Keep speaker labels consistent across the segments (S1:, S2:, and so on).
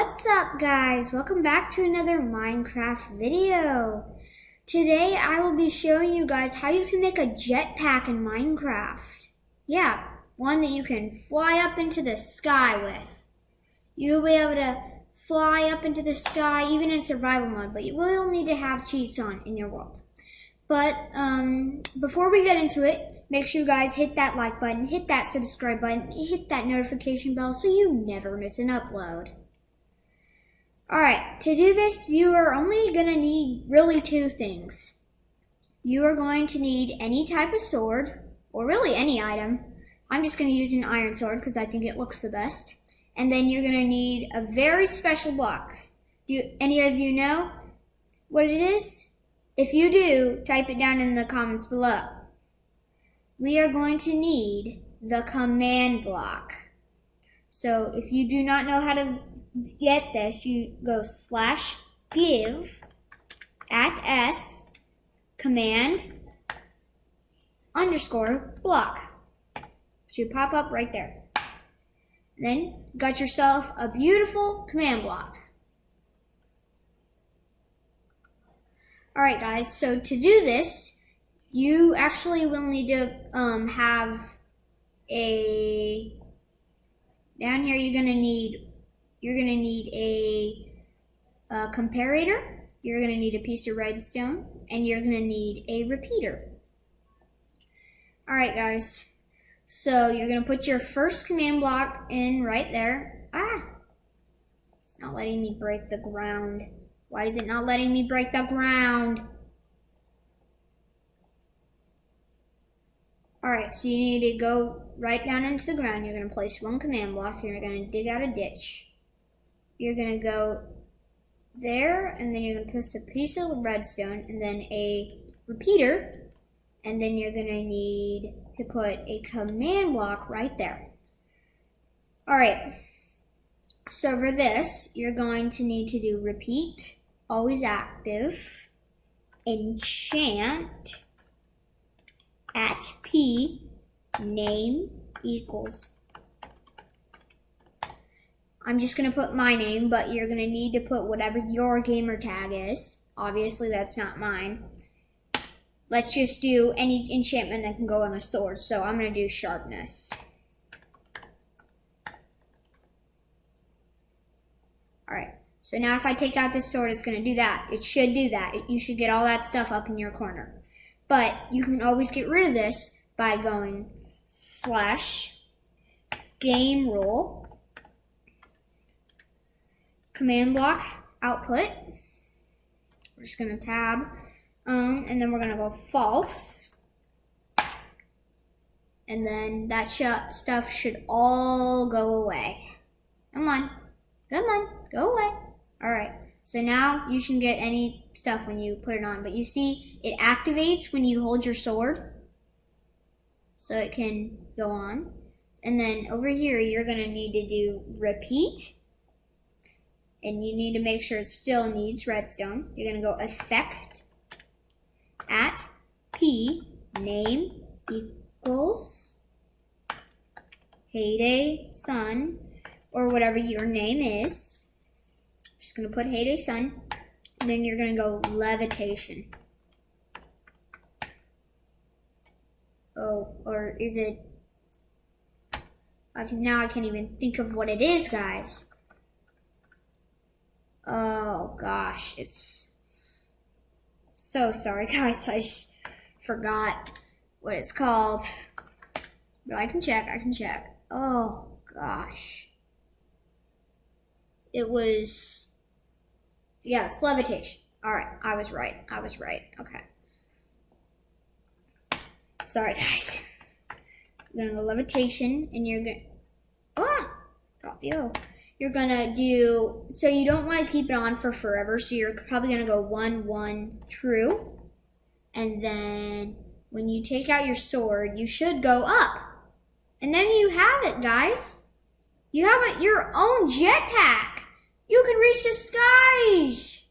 S1: What's up, guys? Welcome back to another Minecraft video. Today I will be showing you guys how you can make a jetpack in Minecraft. Yeah, one that you can fly up into the sky with. You'll be able to fly up into the sky even in survival mode, but you will need to have cheats on in your world. But before we get into it, make sure you guys hit that like button, hit that subscribe button, hit that notification bell so you never miss an upload. Alright, to do this, you are only going to need really two things. You are going to need any type of sword, or really any item. I'm just going to use an iron sword because I think it looks the best. And then you're going to need a very special box. Do any of you know what it is? If you do, type it down in the comments below. We are going to need the command block. So if you do not know how to get this, you go /give @s command _block. It should pop up right there. And then you got yourself a beautiful command block. Alright guys, so to do this, you actually will need to have a, down here you're gonna need a comparator, you're gonna need a piece of redstone, and you're gonna need a repeater. Alright guys, so you're gonna put your first command block in right there. It's not letting me break the ground. Why is it not letting me break the ground? Alright, so you need to go right down into the ground. You're going to place one command block. You're going to dig out a ditch. You're going to go there, and then you're going to put a piece of redstone, and then a repeater, and then you're going to need to put a command block right there. Alright, so for this, you're going to need to do repeat, always active, enchant, @p name equals. I'm just gonna put my name, but you're gonna need to put whatever your gamer tag is. Obviously that's not mine. Let's just do any enchantment that can go on a sword. So I'm gonna do sharpness. Alright, so now if I take out this sword, it's gonna do that. It should do that. You should get all that stuff up in your corner. But you can always get rid of this by going /game rule, command block, output. We're just going to tab, and then we're going to go false. And then that stuff should all go away. Come on, go away. All right. So now you shouldn't get any stuff when you put it on, but you see it activates when you hold your sword, so it can go on. And then over here you're going to need to do repeat, and you need to make sure it still needs redstone. You're going to go effect @p name equals heyday sun, or whatever your name is. Just going to put heyday sun, and then you're going to go levitation. Oh, or is it? Now I can't even think of what it is, guys. Oh gosh, it's so sorry, guys. I just forgot what it's called, but I can check. Oh gosh, it was. Yeah, it's levitation. Alright, I was right. Okay. Sorry, guys. You're gonna go levitation, and you're gonna. You're gonna do. So you don't want to keep it on for forever, so you're probably gonna go 1 1 true. And then when you take out your sword, you should go up. And then you have it, guys. You have your own jetpack. You can reach the skies.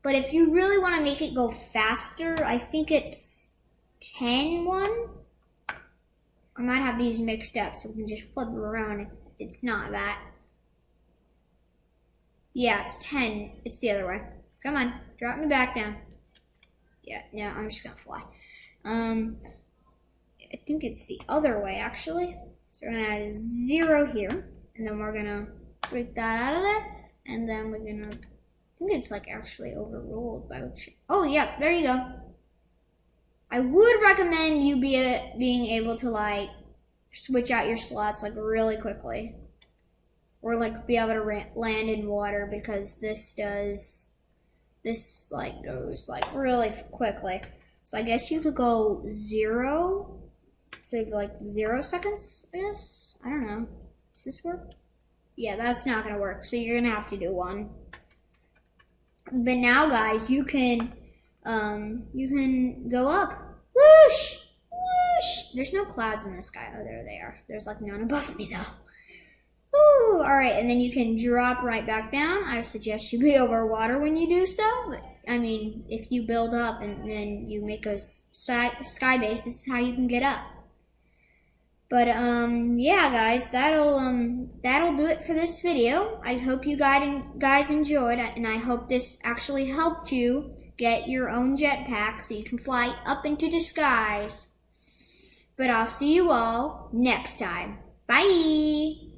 S1: But if you really want to make it go faster, I think it's 10-1. I might have these mixed up, so we can just flip it around if it's not that. Yeah, it's 10. It's the other way. Come on, drop me back down. Yeah, no, I'm just gonna fly. I think it's the other way, actually. So we're gonna add a 0 here, and then we're gonna break that out of there, and then we're gonna, I think it's like actually overruled by, oh yeah, there you go. I would recommend you being able to like switch out your slots like really quickly, or like be able to land in water, because this like goes like really quickly. So I guess you could go 0. So you have like 0 seconds, I guess. I don't know. Does this work? Yeah, that's not gonna work. So you're gonna have to do 1. But now, guys, you can go up. Whoosh! Whoosh! There's no clouds in the sky. Oh, there they are. There's like none above me though. Woo! All right, and then you can drop right back down. I suggest you be over water when you do so. But, I mean, if you build up and then you make a sky base, this is how you can get up. But yeah, guys, that'll do it for this video. I hope you guys enjoyed, and I hope this actually helped you get your own jetpack so you can fly up into the skies. But I'll see you all next time. Bye!